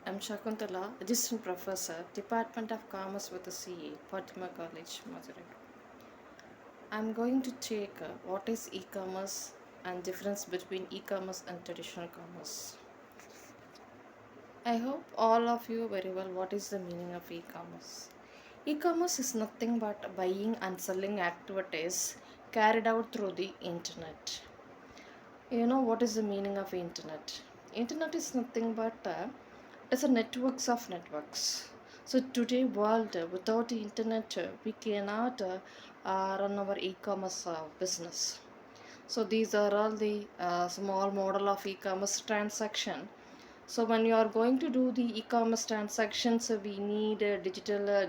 I'm Shakuntala, Assistant Professor, Department of Commerce with the CA, Fatima College, Madurai. I'm going to take what is e-commerce and difference between e-commerce and traditional commerce. I hope all of you very well what is the meaning of e-commerce. E-commerce is nothing but buying and selling activities carried out through the internet. You know what is the meaning of internet? Internet is nothing but it's a networks of networks. So today world without the internet we cannot run our e-commerce business. So these are all the small model of e-commerce transaction. So when you are going to do the e-commerce transactions, we need a digital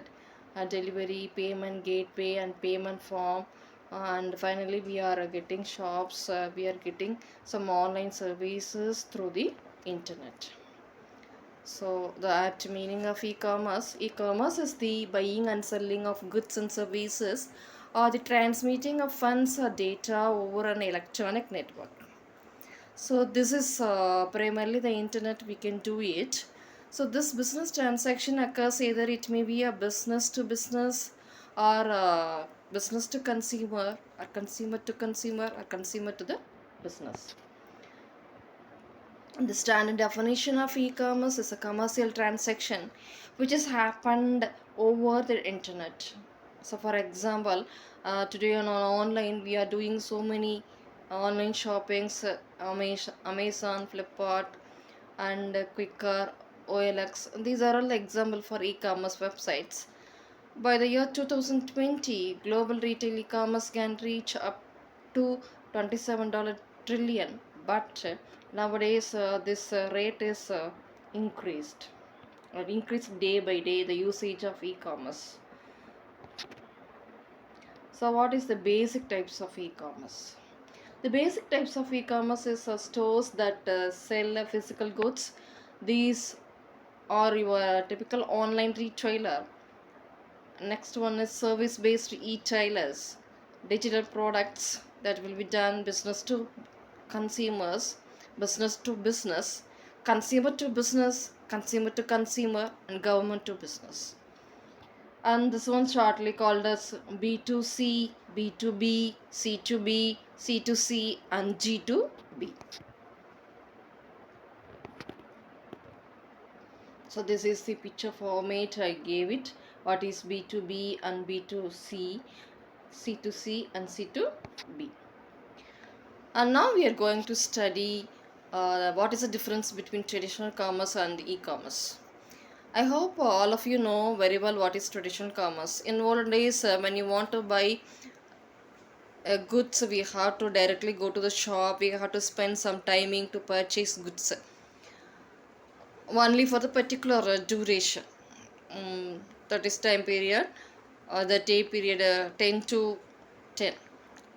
delivery, payment gateway, and payment form. And finally, we are getting shops. We are getting some online services through the internet. So the apt meaning of e-commerce. E-commerce is the buying and selling of goods and services, or the transmitting of funds or data over an electronic network. So this is primarily the internet we can do it. So this business transaction occurs either it may be a business to business or business to consumer or consumer to consumer or consumer to the business. The standard definition of e-commerce is a commercial transaction which has happened over the internet. So for example, today on online we are doing so many online shoppings, Amazon, Flipkart, and Quicker, OLX. These are all example for e-commerce websites. By the year 2020, global retail e-commerce can reach up to $27 trillion, but nowadays this rate is increased or increased day by day the usage of e-commerce. So what is the basic types of e-commerce? The basic types of e-commerce is stores that sell physical goods. These are your typical online retailer. Next one is service based e-tailers, digital products that will be done business to consumers, business to business, consumer to consumer, and government to business. And this one shortly called as B2C, B2B, C2B, C2C, and G2B. So this is the picture format I gave it. What is B2B and B2C, C2C and C2B. And now we are going to study what is the difference between traditional commerce and e-commerce. I hope all of you know very well what is traditional commerce. In olden days, when you want to buy goods, we have to directly go to the shop. We have to spend some timing to purchase goods only for the particular duration. That is time period or the day period 10 to 10.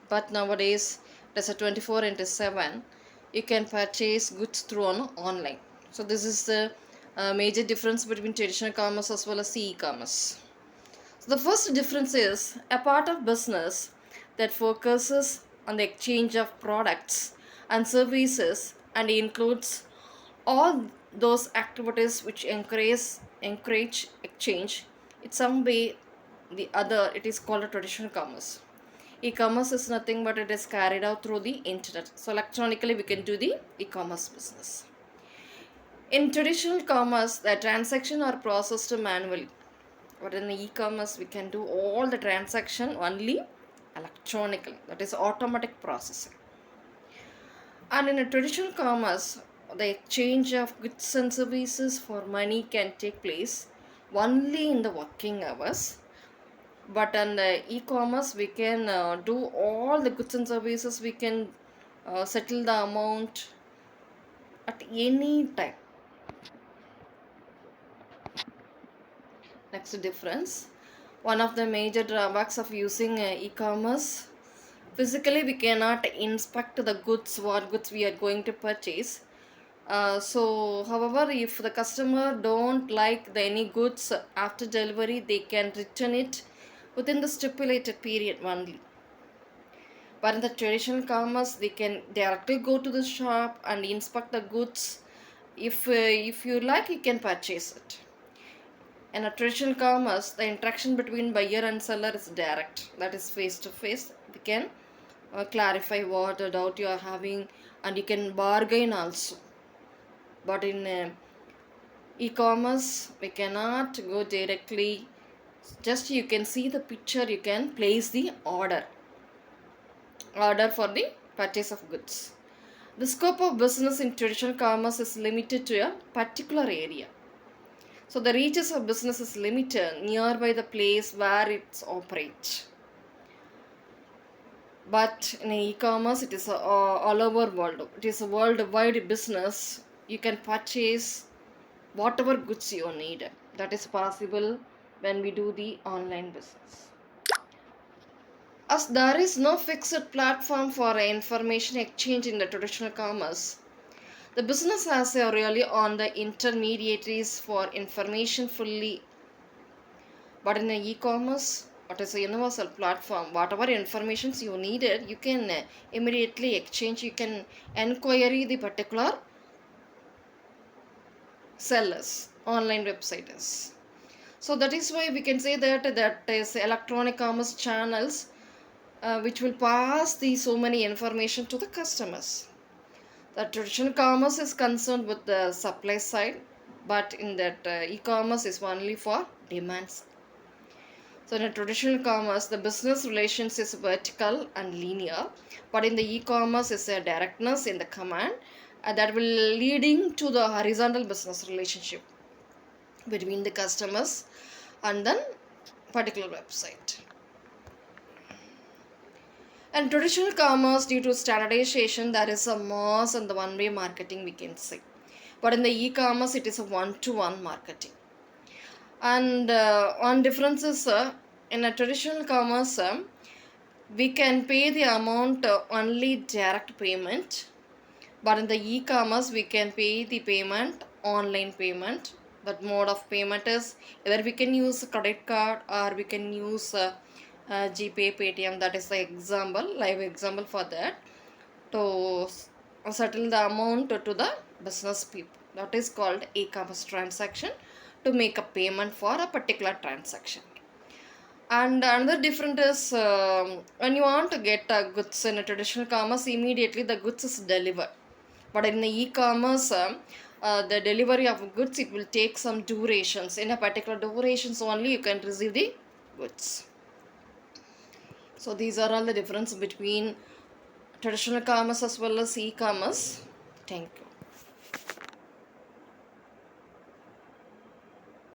But nowadays there's a 24 into 7. You can purchase goods through online. So this is the major difference between traditional commerce as well as e-commerce. So the first difference is a part of business that focuses on the exchange of products and services and includes all those activities which encourage exchange. In some way the other it is called a traditional commerce. E-commerce is nothing but it is carried out through the internet. So electronically we can do the e-commerce business. In traditional commerce, the transaction are processed manually. But in the e-commerce, we can do all the transaction only electronically. That is automatic processing. And in a traditional commerce, the exchange of goods and services for money can take place only in the working hours. But in the e-commerce, we can do all the goods and services. We can settle the amount at any time. Next difference. One of the major drawbacks of using e-commerce, physically we cannot inspect the goods, what goods we are going to purchase. So however, if the customer don't like any goods after delivery, they can return it within the stipulated period only. But in the traditional commerce, they can directly go to the shop and inspect the goods If you like, you can purchase it. In a traditional commerce, the interaction between buyer and seller is direct, that is face to face. We can clarify what doubt you are having, and you can bargain also. But in e-commerce, we cannot go directly. Just you can see the picture, you can place the order for the purchase of goods. The scope of business in traditional commerce is limited to a particular area. So the reaches of business is limited nearby the place where it operates. But in e-commerce, it is all over world. It is a worldwide business. You can purchase whatever goods you need. That is possible when we do the online business. As there is no fixed platform for information exchange in the traditional commerce, the business has really on the intermediaries for information fully. But in the e-commerce, it is a universal platform. Whatever informations you needed, you can immediately exchange. You can inquiry the particular sellers, online websites. So that is why we can say that is electronic commerce channels which will pass the so many information to the customers. The traditional commerce is concerned with the supply side, but in that e-commerce is only for demand side. So in a traditional commerce, the business relations is vertical and linear, but in the e-commerce is a directness in the command that will leading to the horizontal business relationship between the customers and then particular website. And traditional commerce, due to standardization, there is a mass and the one-way marketing we can say. But in the e-commerce, it is a one-to-one marketing. And one difference is in a traditional commerce, we can pay the amount only direct payment. But in the e-commerce, we can pay the payment online payment. That mode of payment is either we can use a credit card or we can use GPay, Paytm. That is the example, live example for that, to settle the amount to the business people. That is called e-commerce transaction, to make a payment for a particular transaction. And another difference is when you want to get goods in a traditional commerce, immediately the goods is delivered. But in the e-commerce, the delivery of goods, it will take some durations. In a particular durations only you can receive the goods. So these are all the difference between traditional commerce as well as e-commerce. Thank you.